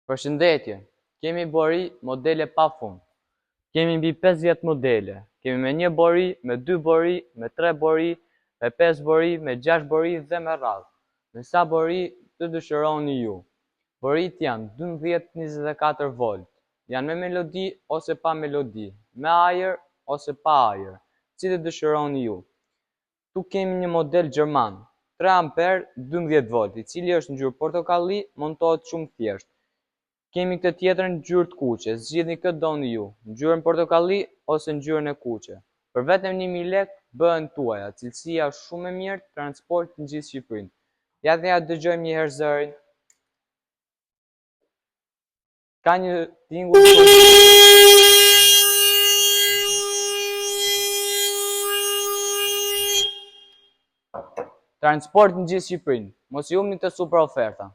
Përshëndetje, kemi bori modele pa fund. Kemi mbi 50 modele. Kemi me 1 bori, me 2 bori, me 3 bori, me 5 bori, me 6 bori dhe me radhë. Me sa bori të dëshironi ju. Borit janë 12-24 volt. Janë me melodi ose pa melodi, me ajër ose pa ajër, si të dëshironi ju. Tu kemi një model gjerman, 3 amper 12 volt, i cili është në ngjyrë portokalli, montohet shumë thjesht. Kemi këtë tjetër në ngjyrë të kuqe, zgjidhni këtë doni ju, ngjyrën portokalli ose ngjyrën e kuqe. Për vetëm 1000 lekë bëhen tuaja, cilësia është shumë e mirë, transport në gjithë Shqipërinë. Ja dhe ja dëgjojmë një herë zërin. Ka një tingull transport në gjithë Shqipërinë. Mos i humni të super oferta.